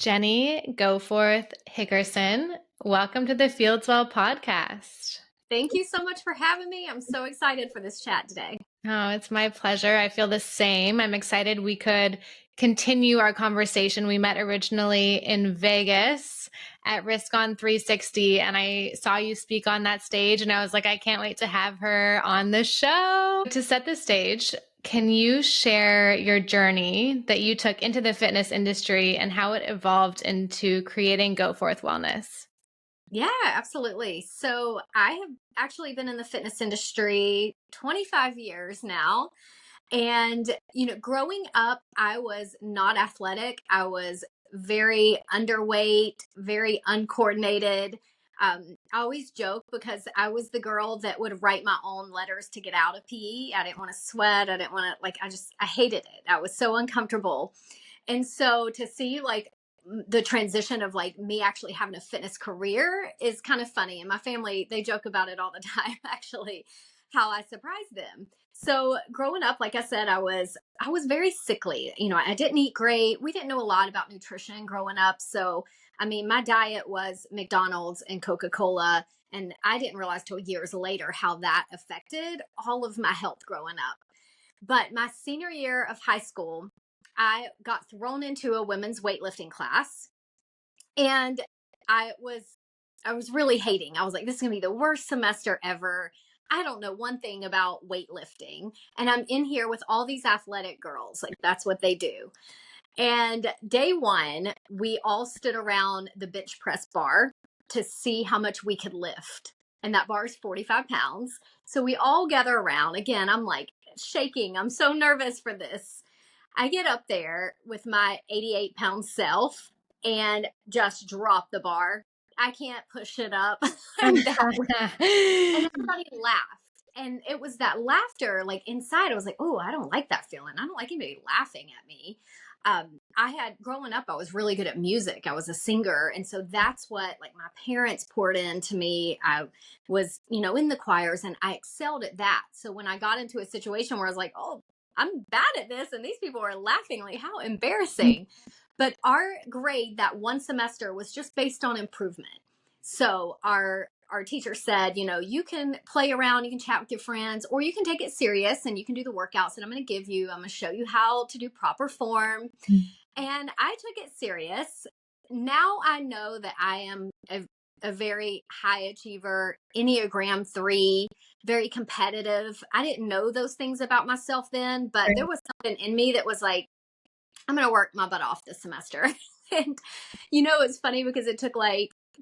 Jenny Goforth Hickerson, welcome to the Fieldswell Podcast. Thank you so much for having me. I'm so excited for this chat today. Oh, it's my pleasure. I feel the same. I'm excited we could continue our conversation. We met originally in Vegas at RiskOn 360, and I saw you speak on that stage, and I was like, I can't wait to have her on the show. To set the stage, can you share your journey that you took into the fitness industry and how it evolved into creating Goforth Wellness? Yeah, absolutely. So I have actually been in the fitness industry 25 years now. And, growing up, I was not athletic. I was very underweight, very uncoordinated. I always joke because I was the girl that would write my own letters to get out of PE. I didn't want to sweat. I didn't want to, I hated it. I was so uncomfortable. And so to see the transition of me actually having a fitness career is kind of funny. And my family, they joke about it all the time, actually, how I surprised them. So growing up, like I said, I was very sickly. I didn't eat great. We didn't know a lot about nutrition growing up. So, my diet was McDonald's and Coca-Cola. And I didn't realize till years later how that affected all of my health growing up. But my senior year of high school, I got thrown into a women's weightlifting class, and I was really hating. I was like, this is going to be the worst semester ever. I don't know one thing about weightlifting, and I'm in here with all these athletic girls. Like, that's what they do. And day one, we all stood around the bench press bar to see how much we could lift. And that bar is 45 pounds. So we all gather around. Again, I'm like shaking. I'm so nervous for this. I get up there with my 88-pound self and just drop the bar. I can't push it up. And everybody laughed. And it was that laughter, inside, I was like, oh, I don't like that feeling. I don't like anybody laughing at me. Growing up, I was really good at music. I was a singer. And so that's what my parents poured into me. I was, in the choirs, and I excelled at that. So when I got into a situation where I was like, oh, I'm bad at this, and these people are laughing, how embarrassing. But our grade that one semester was just based on improvement. So our teacher said, you can play around, you can chat with your friends, or you can take it serious and you can do the workouts that I'm going to give you. I'm going to show you how to do proper form. And I took it serious. Now I know that I am a very high achiever, Enneagram 3, very competitive. I didn't know those things about myself then, but there was something in me that was like, I'm going to work my butt off this semester. And, it's funny because it took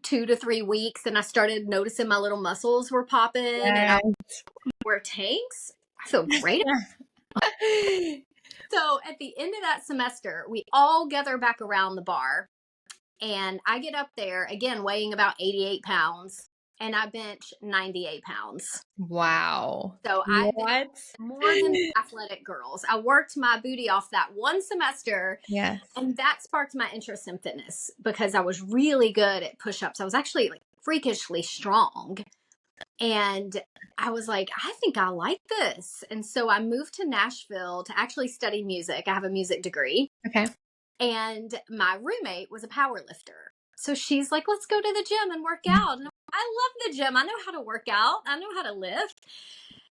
2 to 3 weeks, and I started noticing my little muscles were popping, and I wear tanks. I feel great. So at the end of that semester, we all gather back around the bar, and I get up there again, weighing about 88 pounds, and I bench 98 pounds. Wow. So I bench more than the athletic girls. I worked my booty off that one semester. Yes. And that sparked my interest in fitness because I was really good at push-ups. I was actually freakishly strong. And I was like, I think I like this. And so I moved to Nashville to actually study music. I have a music degree. Okay. And my roommate was a power lifter. So she's like, let's go to the gym and work out. And I love the gym. I know how to work out. I know how to lift.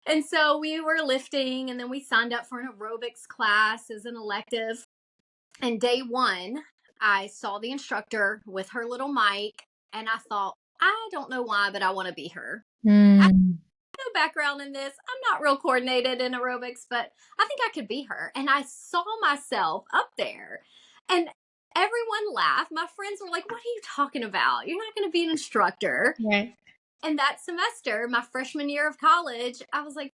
And so we were lifting, and then we signed up for an aerobics class as an elective. And day one, I saw the instructor with her little mic, and I thought, I don't know why, but I want to be her. I have no background in this. I'm not real coordinated in aerobics, but I think I could be her. And I saw myself up there, and everyone laughed. My friends were like, what are you talking about? You're not going to be an instructor. Right. And that semester, my freshman year of college, I was like,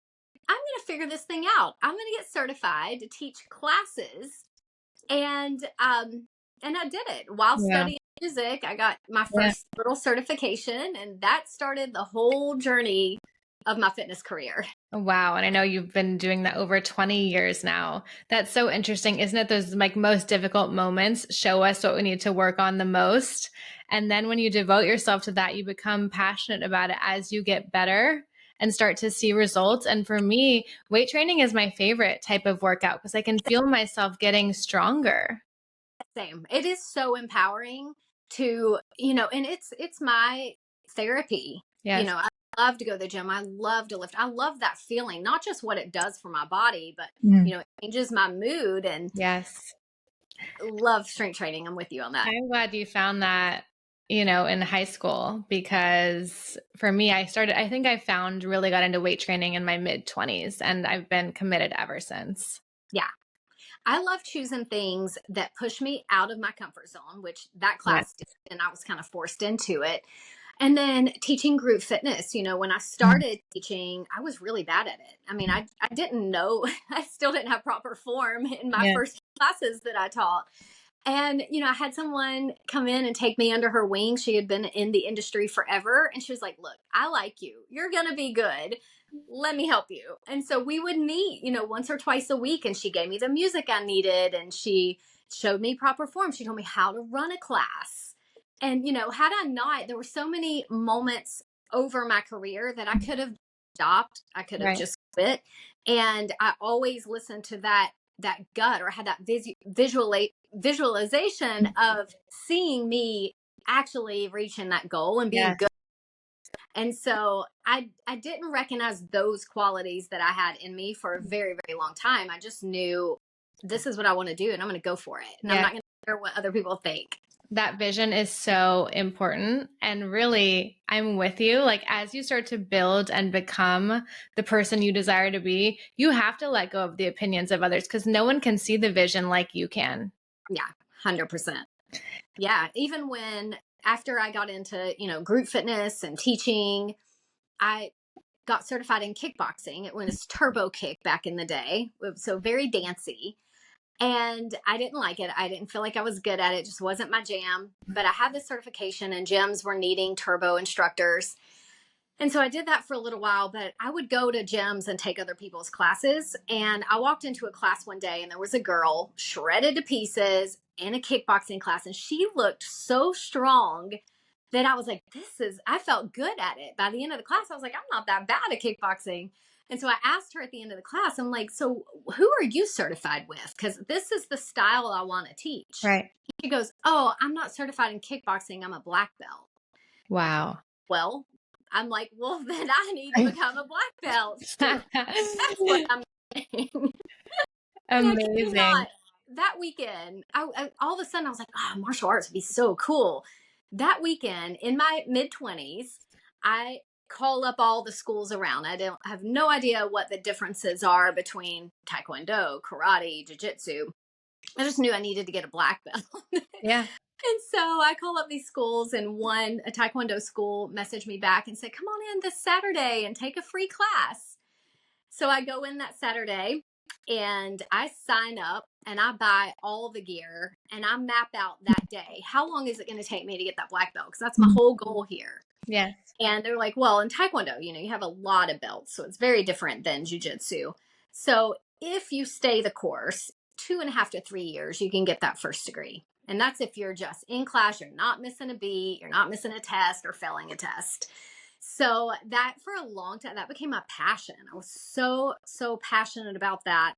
I'm going to figure this thing out. I'm going to get certified to teach classes. And I did it while studying music. I got my first little certification, and that started the whole journey of my fitness career. Wow. And I know you've been doing that over 20 years now. That's so interesting. Isn't it? Those most difficult moments show us what we need to work on the most. And then when you devote yourself to that, you become passionate about it as you get better and start to see results. And for me, weight training is my favorite type of workout because I can feel myself getting stronger. Same. It is so empowering to, and it's my therapy. Yes. I love to go to the gym. I love to lift. I love that feeling, not just what it does for my body, but Mm. it changes my mood, and Yes. love strength training. I'm with you on that. I'm glad you found that, in high school, because for me, I think I really got into weight training in my mid-20s, and I've been committed ever since. Yeah. I love choosing things that push me out of my comfort zone, which that Yes. class did, and I was kind of forced into it. And then teaching group fitness, when I started teaching, I was really bad at it. I mean, I didn't know, I still didn't have proper form in my Yeah. first classes that I taught. And, I had someone come in and take me under her wing. She had been in the industry forever. And she was like, look, I like you. You're going to be good. Let me help you. And so we would meet, once or twice a week. And she gave me the music I needed. And she showed me proper form. She told me how to run a class. And, had I not, there were so many moments over my career that I could have stopped. I could have Right. just quit. And I always listened to that gut, or had that visualization of seeing me actually reaching that goal and being Yes. good. And so I didn't recognize those qualities that I had in me for a very, very long time. I just knew this is what I want to do, and I'm going to go for it. And I'm not going to care what other people think. That vision is so important. And really, I'm with you. Like, as you start to build and become the person you desire to be, you have to let go of the opinions of others, because no one can see the vision like you can. Yeah, 100%. Yeah. Even after I got into, group fitness and teaching, I got certified in kickboxing. It was turbo kick back in the day. So very dancey. And I didn't like it. I didn't feel like I was good at it. It just wasn't my jam. But I had this certification, and gyms were needing turbo instructors. And so I did that for a little while, but I would go to gyms and take other people's classes. And I walked into a class one day, and there was a girl shredded to pieces in a kickboxing class. And she looked so strong that I was like, I felt good at it. By the end of the class, I was like, I'm not that bad at kickboxing. And so I asked her at the end of the class, I'm like, so who are you certified with? Because this is the style I want to teach. Right. She goes, oh, I'm not certified in kickboxing. I'm a black belt. Wow. Well, I'm like, well, then I need to become a black belt. That's what I'm saying. Amazing. That weekend, I all of a sudden I was like, oh, martial arts would be so cool. That weekend, in my mid-20s, I call up all the schools around. I have no idea what the differences are between Taekwondo, karate, jiu-jitsu. I just knew I needed to get a black belt. Yeah. And so I call up these schools, and a Taekwondo school messaged me back and said, come on in this Saturday and take a free class. So I go in that Saturday, and I sign up, and I buy all the gear, and I map out that day, how long is it going to take me to get that black belt? Because that's my whole goal here. Yes. And they're like, well, in Taekwondo, you have a lot of belts, so it's very different than jiu-jitsu. So if you stay the course, 2.5 to 3 years, you can get that first degree. And that's if you're just in class, you're not missing a beat, you're not missing a test or failing a test. So that, for a long time, that became my passion. I was so, so passionate about that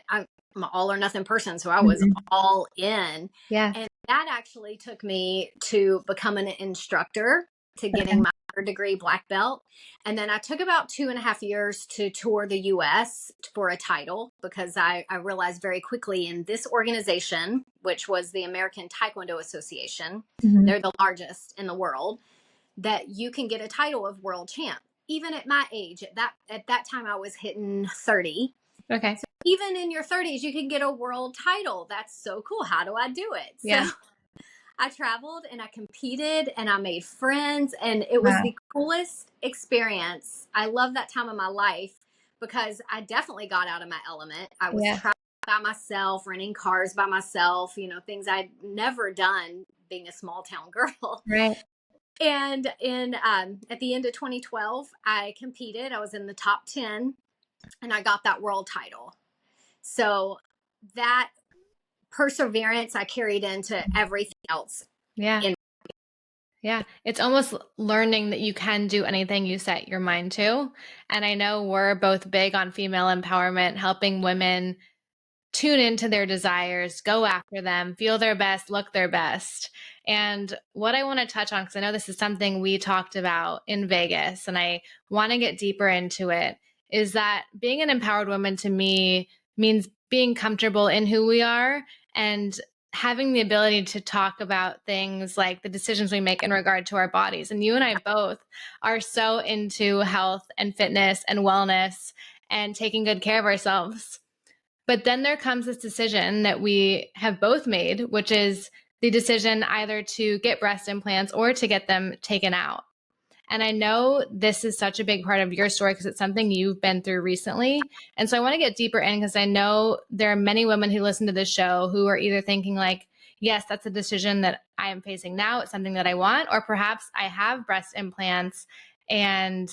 I'm an all or nothing person. So I was all in. Yeah. And that actually took me to becoming an instructor, to getting my third degree black belt. And then I took about 2.5 years to tour the US for a title, because I realized very quickly in this organization, which was the American Taekwondo Association, they're the largest in the world, that you can get a title of world champ. Even at my age, at that time I was hitting 30. Okay. So even in your 30s, you can get a world title. That's so cool. How do I do it? Yeah. So I traveled and I competed and I made friends, and it was the coolest experience. I love that time of my life because I definitely got out of my element. I was traveling by myself, renting cars by myself, things I'd never done being a small town girl. Right. And at the end of 2012, I competed. I was in the top 10 and I got that world title. So that perseverance I carried into everything else. Yeah. Yeah. It's almost learning that you can do anything you set your mind to. And I know we're both big on female empowerment, helping women tune into their desires, go after them, feel their best, look their best. And what I want to touch on, because I know this is something we talked about in Vegas, and I want to get deeper into it, is that being an empowered woman to me means being comfortable in who we are and having the ability to talk about things like the decisions we make in regard to our bodies. And you and I both are so into health and fitness and wellness and taking good care of ourselves. But then there comes this decision that we have both made, which is the decision either to get breast implants or to get them taken out. And I know this is such a big part of your story because it's something you've been through recently. And so I want to get deeper in because I know there are many women who listen to this show who are either thinking like, yes, that's a decision that I am facing now. It's something that I want, or perhaps I have breast implants and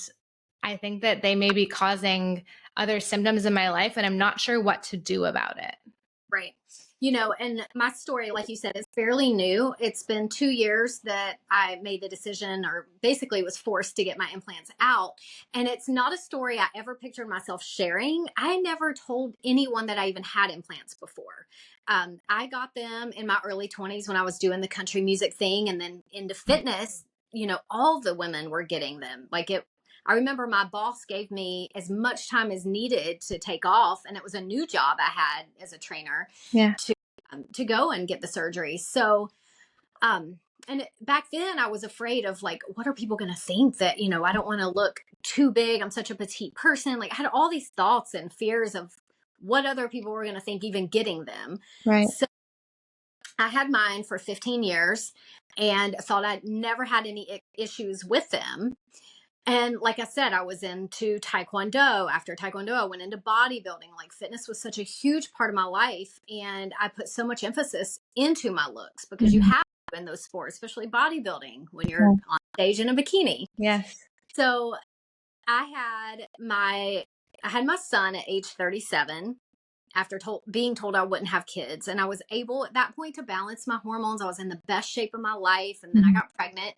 I think that they may be causing other symptoms in my life and I'm not sure what to do about it. Right. And my story, like you said, is fairly new. It's been 2 years that I made the decision, or basically was forced to get my implants out. And it's not a story I ever pictured myself sharing. I never told anyone that I even had implants before. I got them in my early 20s when I was doing the country music thing, and then into fitness, all the women were getting them. I remember my boss gave me as much time as needed to take off, and it was a new job I had as a trainer to go and get the surgery. So, and back then I was afraid of like, what are people going to think that, I don't want to look too big. I'm such a petite person. Like I had all these thoughts and fears of what other people were going to think even getting them. Right. So I had mine for 15 years and thought I'd never had any issues with them. And like I said, I was into Taekwondo. After Taekwondo, I went into bodybuilding. Like fitness was such a huge part of my life. And I put so much emphasis into my looks because you have to in those sports, especially bodybuilding, when you're on stage in a bikini. Yes. So I had my son at age 37 after being told I wouldn't have kids. And I was able at that point to balance my hormones. I was in the best shape of my life. And then I got pregnant.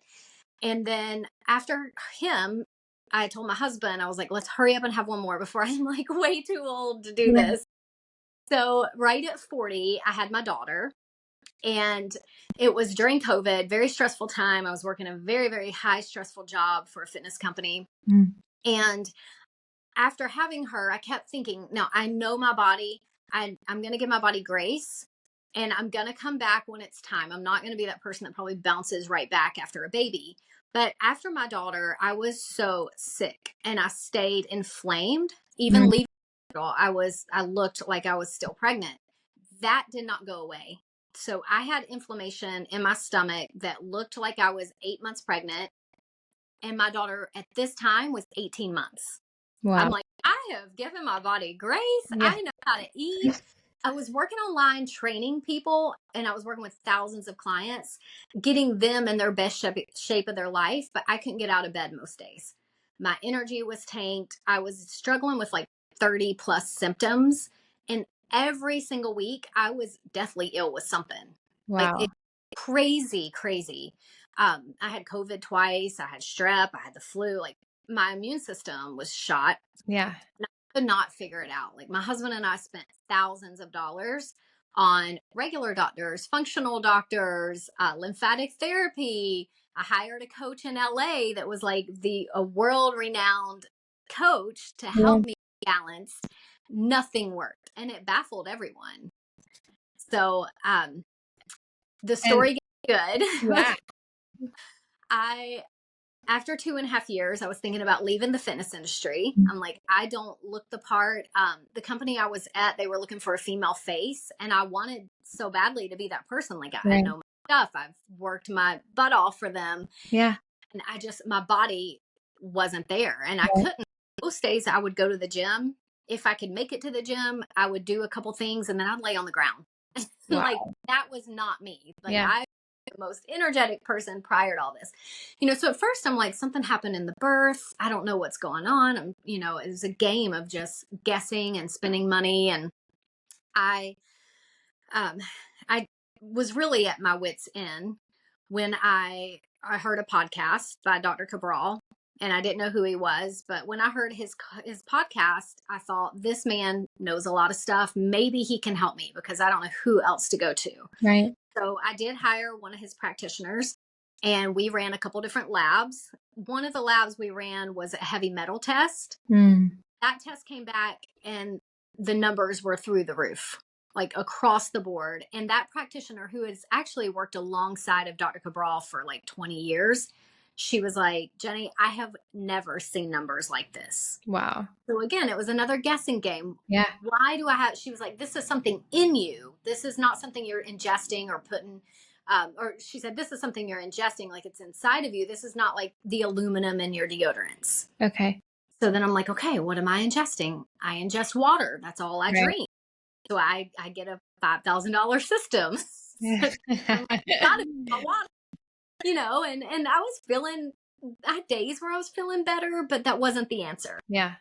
And then after him, I told my husband, I was like, let's hurry up and have one more before I'm like way too old to do this. So right at 40, I had my daughter, and it was during COVID, very stressful time. I was working a very, very high stressful job for a fitness company. And after having her, I kept thinking, no, I know my body. I'm going to give my body grace. And I'm going to come back when it's time. I'm not going to be that person that probably bounces right back after a baby. But after my daughter, I was so sick and I stayed inflamed. Even leaving the hospital, I looked like I was still pregnant. That did not go away. So I had inflammation in my stomach that looked like I was 8 months pregnant. And my daughter at this time was 18 months. Wow. I'm like, I have given my body grace. I know how to eat. I was working online training people, and I was working with thousands of clients, getting them in their best shape of their life, but I couldn't get out of bed most days. My energy was tanked. I was struggling with like 30 plus symptoms. And every single week I was deathly ill with something. Wow. Like crazy. I had COVID twice. I had strep. I had the flu. Like my immune system was shot. Yeah. Could not figure it out. Like my husband and I spent thousands of dollars on regular doctors, functional doctors, lymphatic therapy. I hired a coach in LA that was like a world renowned coach to help me balance. Nothing worked, and it baffled everyone. So the story gets good. Yeah. After 2.5 years, I was thinking about leaving the fitness industry. I'm like, I don't look the part. The company I was at, they were looking for a female face, and I wanted so badly to be that person. Like I know my stuff. I've worked my butt off for them. Yeah. And my body wasn't there, and I couldn't. Most days I would go to the gym. If I could make it to the gym, I would do a couple things, and then I'd lay on the ground. Like that was not me. Like I the most energetic person prior to all this, so at first I'm like, something happened in the birth. I don't know what's going on. It was a game of just guessing and spending money. And I was really at my wit's end when I heard a podcast by Dr. Cabral, and I didn't know who he was. But when I heard his podcast, I thought, this man knows a lot of stuff. Maybe he can help me because I don't know who else to go to. Right. So I did hire one of his practitioners, and we ran a couple different labs. One of the labs we ran was a heavy metal test. That test came back and the numbers were through the roof, like across the board. And that practitioner, who has actually worked alongside of Dr. Cabral for like 20 years, she was like, Jenny, I have never seen numbers like this. Wow. So again, it was another guessing game. Yeah. Why do I have, she was like, this is something in you. This is not something you're ingesting or putting, or she said, this is something you're ingesting, like it's inside of you. This is not like the aluminum in your deodorants. Okay. So then I'm like, okay, what am I ingesting? I ingest water. That's all I drink. So I get a $5,000 system. Yeah. I'm like, gotta be my water, and I was I had days where I was feeling better, but that wasn't the answer. Yeah.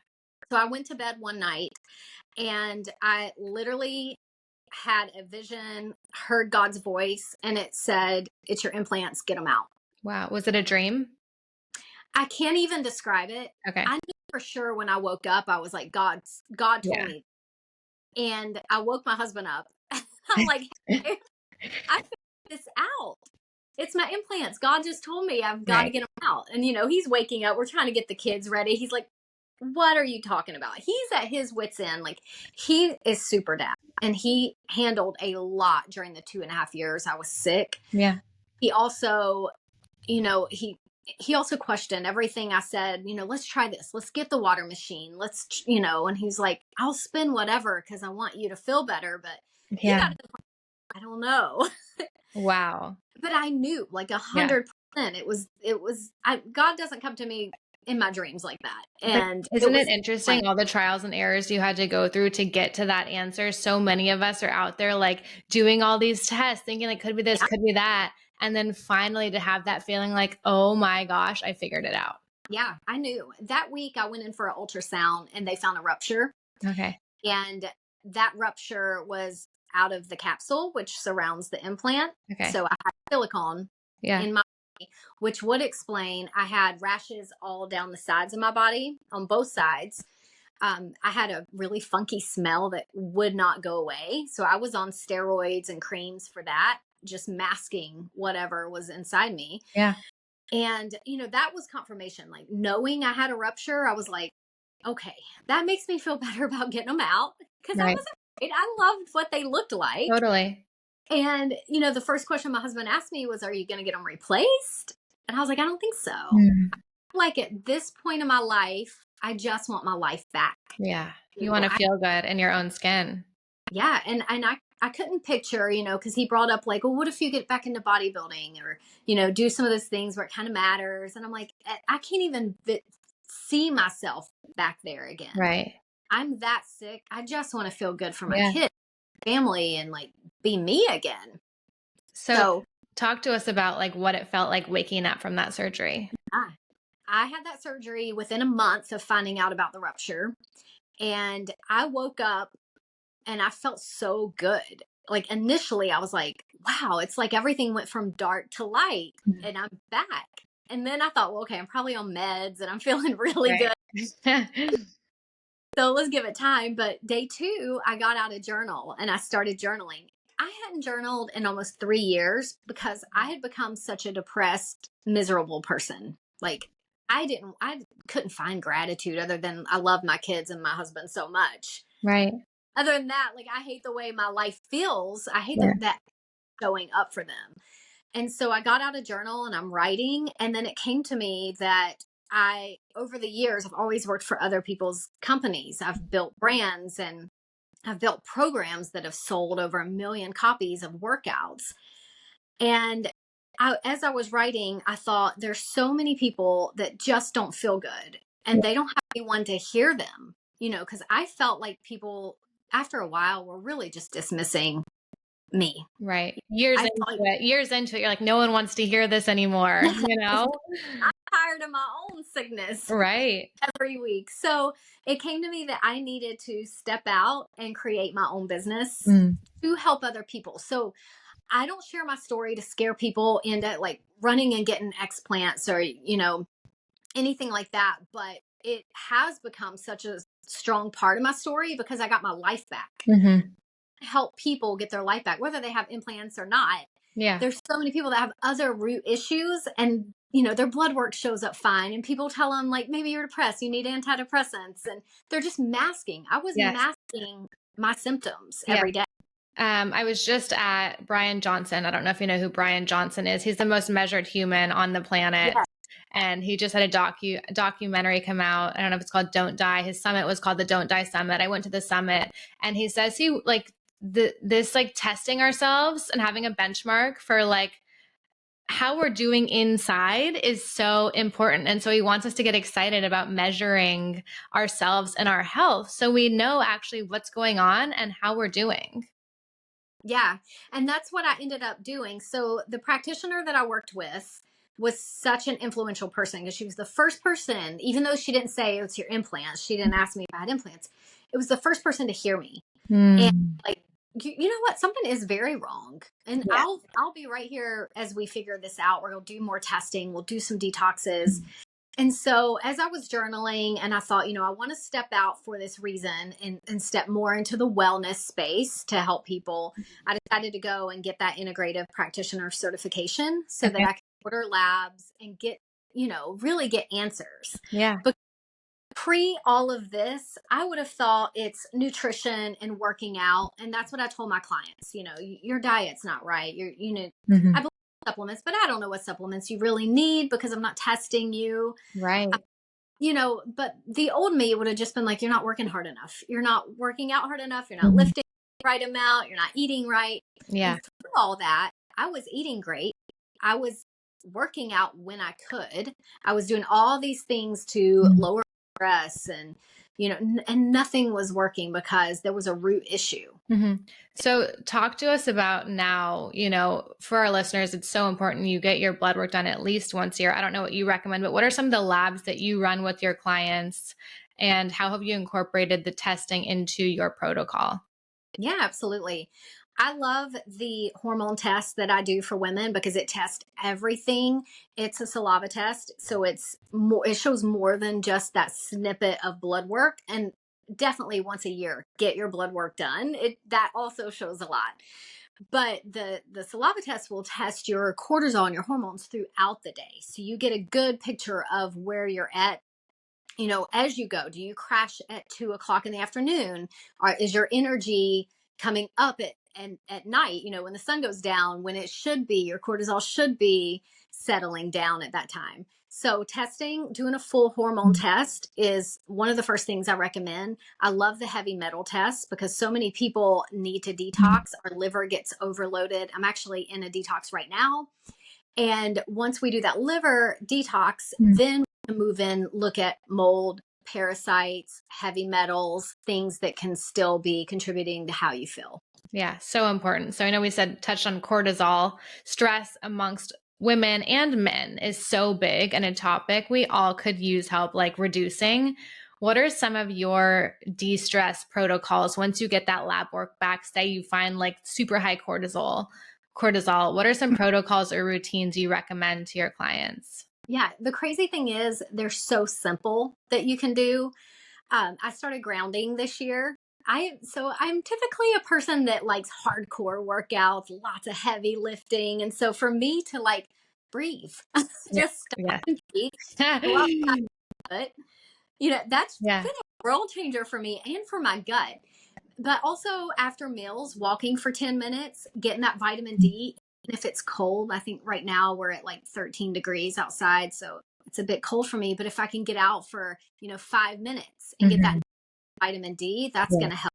So I went to bed one night and I literally had a vision, heard God's voice, and it said, it's your implants, get them out. Wow. Was it a dream? I can't even describe it. Okay. I knew for sure when I woke up, I was like, God told me. And I woke my husband up. I'm like, hey, I figured this out. It's my implants. God just told me I've got to get them out. And, he's waking up. We're trying to get the kids ready. He's like, what are you talking about? He's at his wit's end. Like, he is super dad. And he handled a lot during the 2.5 years I was sick. Yeah. He also, he also questioned everything I said, let's try this. Let's get the water machine. Let's, and he's like, I'll spend whatever because I want you to feel better. But I don't know. Wow. But I knew like 100%. God doesn't come to me in my dreams like that. And isn't it interesting all the trials and errors you had to go through to get to that answer? So many of us are out there like doing all these tests thinking it could be this, could be that. And then finally to have that feeling like, oh my gosh, I figured it out. Yeah, I knew. That week I went in for an ultrasound and they found a rupture. Okay. And that rupture was out of the capsule, which surrounds the implant. Okay. So I had silicone in my body, which would explain I had rashes all down the sides of my body on both sides. I had a really funky smell that would not go away. So I was on steroids and creams for that, just masking whatever was inside me. Yeah. And, that was confirmation. Like knowing I had a rupture, I was like, okay, that makes me feel better about getting them out. Because I wasn't afraid. I loved what they looked like. Totally. And, the first question my husband asked me was, are you going to get them replaced? And I was like, I don't think so. Like at this point in my life, I just want my life back. Yeah. You want to feel good in your own skin. Yeah. And I couldn't picture, because he brought up like, well, what if you get back into bodybuilding or, do some of those things where it kind of matters. And I'm like, I can't even see myself back there again. Right. I'm that sick. I just want to feel good for my kids, family, and like be me again. So talk to us about like what it felt like waking up from that surgery. I had that surgery within a month of finding out about the rupture. And I woke up and I felt so good. Like initially I was like, wow, it's like everything went from dark to light and I'm back. And then I thought, well, okay, I'm probably on meds and I'm feeling really good. So let's give it time. But day 2, I got out a journal and I started journaling. I hadn't journaled in almost 3 years because I had become such a depressed, miserable person. Like I couldn't find gratitude other than I love my kids and my husband so much. Right. Other than that, like I hate the way my life feels. I hate that showing up for them. And so I got out a journal and I'm writing. And then it came to me that over the years, I've always worked for other people's companies. I've built brands and I've built programs that have sold over 1 million copies of workouts. And as I was writing, I thought there's so many people that just don't feel good and they don't have anyone to hear them, because I felt like people after a while were really just dismissing me. Right. Years into it, you're like, no one wants to hear this anymore, I'm tired of my own sickness. Right. Every week. So it came to me that I needed to step out and create my own business to help other people. So I don't share my story to scare people into like running and getting explants or, anything like that. But it has become such a strong part of my story because I got my life back. Mm-hmm. Help people get their life back, whether they have implants or not. Yeah. There's so many people that have other root issues and their blood work shows up fine and people tell them like maybe you're depressed, you need antidepressants, and they're just masking. I was Yes. masking my symptoms Yeah. every day. I was just at Brian Johnson. I don't know if you know who Brian Johnson is. He's the most measured human on the planet. Yeah. And he just had a documentary come out. I don't know if it's called Don't Die. His summit was called the Don't Die Summit. I went to the summit, and he says this like testing ourselves and having a benchmark for like how we're doing inside is so important. And so he wants us to get excited about measuring ourselves and our health so we know actually what's going on and how we're doing. Yeah. And that's what I ended up doing. So the practitioner that I worked with was such an influential person because she was the first person, even though she didn't say it's your implants, she didn't ask me if I had implants. It was the first person to hear me. And like, you know what? Something is very wrong. And Yeah. I'll be right here as we figure this out. We're going to do more testing. We'll do some detoxes. And so as I was journaling and I thought, I want to step out for this reason and step more into the wellness space to help people, I decided to go and get that integrative practitioner certification so that I can order labs and get, really get answers. Yeah. But pre all of this, I would have thought it's nutrition and working out. And that's what I told my clients, your diet's not right. I believe supplements, but I don't know what supplements you really need because I'm not testing you. Right. But the old me would have just been like, you're not working hard enough. You're not working out hard enough. You're not lifting the right amount. You're not eating right. Yeah. And through all that, I was eating great. I was working out when I could. I was doing all these things to lower stress and and nothing was working because there was a root issue. So talk to us about now, for our listeners, it's so important you get your blood work done at least once a year. I don't know what you recommend, but what are some of the labs that you run with your clients and how have you incorporated the testing into your protocol? Yeah, absolutely. I love the hormone test that I do for women because it tests everything. It's a saliva test, so it shows more than just that snippet of blood work. And definitely once a year, get your blood work done. That also shows a lot. But the saliva test will test your cortisol and your hormones throughout the day. So you get a good picture of where you're at as you go. Do you crash at 2 o'clock in the afternoon? Or is your energy coming up at night, when the sun goes down, when it should be, your cortisol should be settling down at that time. So doing a full hormone test is one of the first things I recommend. I love the heavy metal test because so many people need to detox. Our liver gets overloaded. I'm actually in a detox right now. And once we do that liver detox, then we move in, look at mold, parasites, heavy metals, things that can still be contributing to how you feel. Yeah, so important. So I know we touched on cortisol. Stress amongst women and men is so big and a topic we all could use help like reducing. What are some of your de-stress protocols once you get that lab work back? Say you find like super high cortisol. What are some protocols or routines you recommend to your clients? Yeah, the crazy thing is they're so simple that you can do. I started grounding this year. I'm typically a person that likes hardcore workouts, lots of heavy lifting. And so for me to like breathe, just stop and breathe, go outside, but that's been a world changer for me and for my gut. But also after meals, walking for 10 minutes, getting that vitamin D. And if it's cold, I think right now we're at like 13 degrees outside. So it's a bit cold for me. But if I can get out for, 5 minutes and get that vitamin D, that's going to help.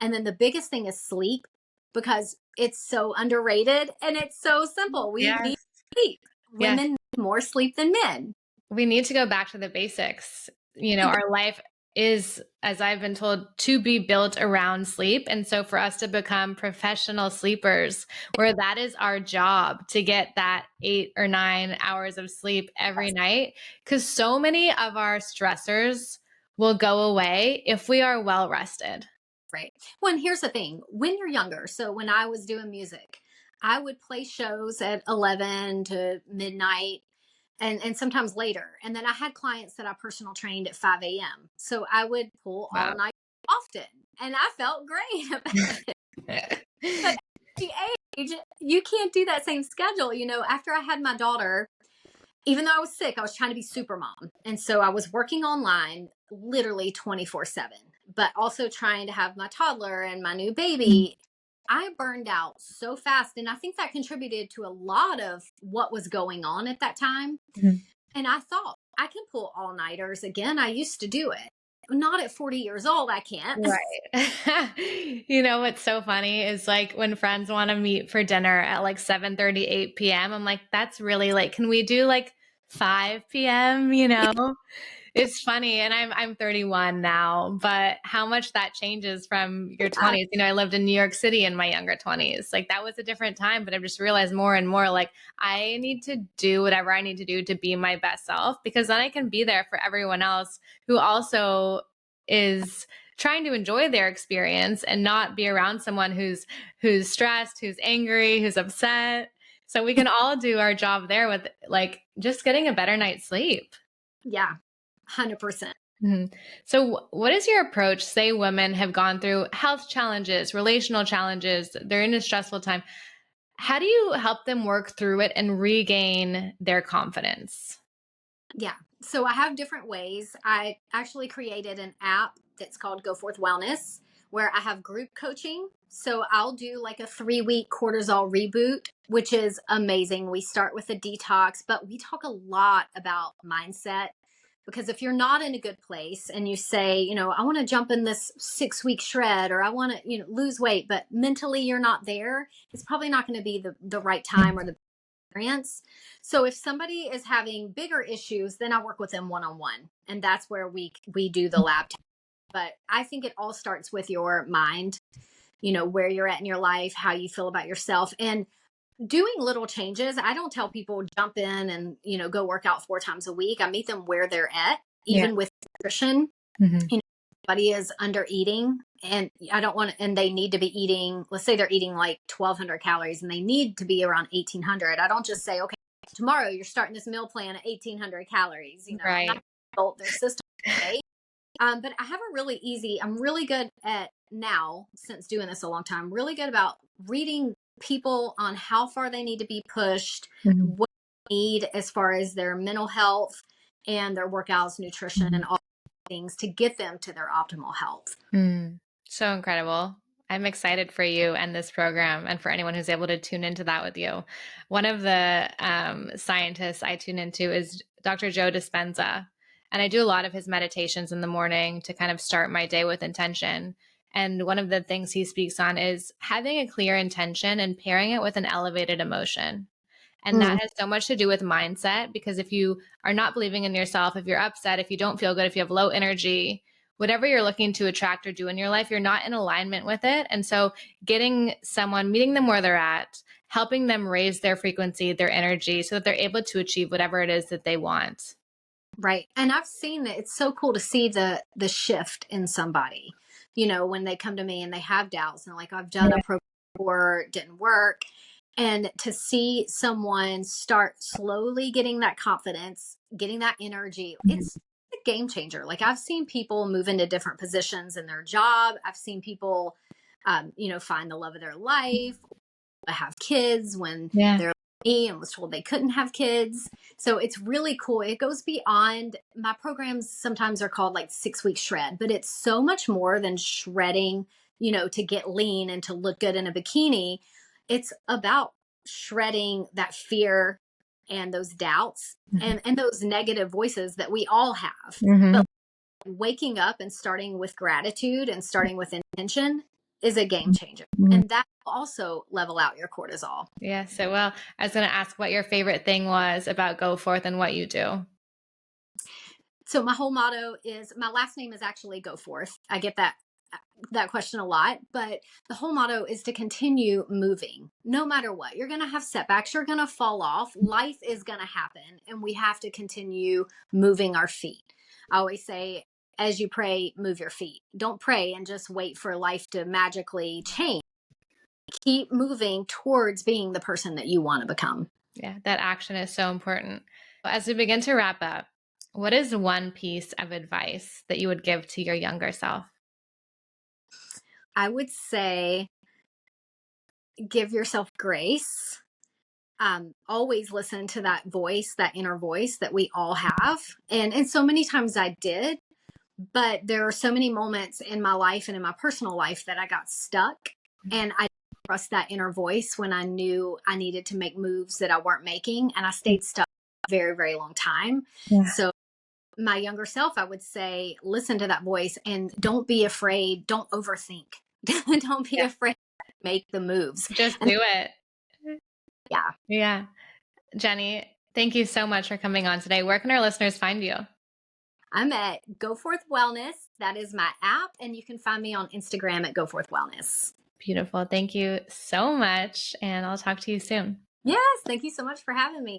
And then the biggest thing is sleep because it's so underrated and it's so simple. We need sleep. Women need more sleep than men. We need to go back to the basics. Our life is, as I've been told, to be built around sleep. And so for us to become professional sleepers, where that is our job to get that 8 or 9 hours of sleep every night, because so many of our stressors will go away if we are well rested. Right. Well, and here's the thing. When you're younger, so when I was doing music, I would play shows at 11 to midnight. and sometimes later. And then I had clients that I personal trained at 5 a.m. So I would pull all Wow. night often, and I felt great about it. But at the age, you can't do that same schedule. After I had my daughter, even though I was sick, I was trying to be super mom. And so I was working online literally 24/7, but also trying to have my toddler and my new baby. I burned out so fast. And I think that contributed to a lot of what was going on at that time. Mhm. And I thought, I can pull all nighters again. I used to do it. Not at 40 years old, I can't. Right. You know what's so funny is like when friends want to meet for dinner at like 7:30, 8 p.m. I'm like, that's really late. Can we do like 5 p.m., you know? It's funny, and I'm 31 now, but how much that changes from your 20s. I lived in New York City in my younger 20s. Like that was a different time, but I've just realized more and more like I need to do whatever I need to do to be my best self, because then I can be there for everyone else who also is trying to enjoy their experience and not be around someone who's stressed, who's angry, who's upset. So we can all do our job there with like just getting a better night's sleep. Yeah, 100%. Mhm. So, what is your approach? Say women have gone through health challenges, relational challenges, they're in a stressful time. How do you help them work through it and regain their confidence? Yeah. So I have different ways. I actually created an app that's called Goforth Wellness, where I have group coaching. So I'll do like a 3-week cortisol reboot, which is amazing. We start with a detox, but we talk a lot about mindset. Because if you're not in a good place and you say, I want to jump in this 6-week shred, or I want to, lose weight, but mentally you're not there, it's probably not going to be the right time or the experience. So if somebody is having bigger issues, then I work with them one-on-one, and that's where we do the lab test. But I think it all starts with your mind, where you're at in your life, how you feel about yourself, and doing little changes. I don't tell people jump in and, go work out 4 times a week. I meet them where they're at, Yeah. even with nutrition. Mhm. Everybody is under eating, and and they need to be eating, let's say they're eating like 1,200 calories and they need to be around 1,800. I don't just say, okay, tomorrow you're starting this meal plan at 1,800 calories. I'm Right. not built their system. Right? But I have I'm really good at now, since doing this a long time, really good about reading people on how far they need to be pushed, Mhm. what they need as far as their mental health and their workouts, nutrition, and all things to get them to their optimal health. So incredible. I'm excited for you and this program and for anyone who's able to tune into that with you. One of the scientists I tune into is Dr. Joe Dispenza. And I do a lot of his meditations in the morning to kind of start my day with intention. And one of the things he speaks on is having a clear intention and pairing it with an elevated emotion. And that has so much to do with mindset, because if you are not believing in yourself, if you're upset, if you don't feel good, if you have low energy, whatever you're looking to attract or do in your life, you're not in alignment with it. And so getting someone, meeting them where they're at, helping them raise their frequency, their energy, so that they're able to achieve whatever it is that they want. Right. And I've seen that. It's so cool to see the shift in somebody, when they come to me and they have doubts and like, I've done a program before, it didn't work. And to see someone start slowly getting that confidence, getting that energy, it's a game changer. Like I've seen people move into different positions in their job. I've seen people, find the love of their life, have kids when Yeah. they're me and was told they couldn't have kids. So it's really cool. It goes beyond, my programs sometimes are called like 6-week shred, but it's so much more than shredding, to get lean and to look good in a bikini. It's about shredding that fear and those doubts and those negative voices that we all have. But waking up and starting with gratitude and starting with intention is a game changer. And that will also level out your cortisol. Yeah. So, well, I was going to ask what your favorite thing was about Go Forth and what you do. So my whole motto is, my last name is actually Goforth. I get that question a lot, but the whole motto is to continue moving no matter what. You're going to have setbacks, you're going to fall off, life is going to happen, and we have to continue moving our feet. I always say, as you pray, move your feet. Don't pray and just wait for life to magically change. Keep moving towards being the person that you want to become. Yeah, that action is so important. As we begin to wrap up, what is one piece of advice that you would give to your younger self? I would say give yourself grace. Always listen to that voice, that inner voice that we all have. And so many times I did, but there are so many moments in my life and in my personal life that I got stuck, and I didn't trust that inner voice when I knew I needed to make moves that I weren't making, and I stayed stuck a very, very long time. Yeah. So my younger self, I would say, listen to that voice and don't be afraid. Don't overthink. Don't be afraid to make the moves. Just do it. Yeah. Yeah. Jenny, thank you so much for coming on today. Where can our listeners find you? I'm at Goforth Wellness. That is my app. And you can find me on Instagram at Goforth Wellness. Beautiful. Thank you so much. And I'll talk to you soon. Yes. Thank you so much for having me.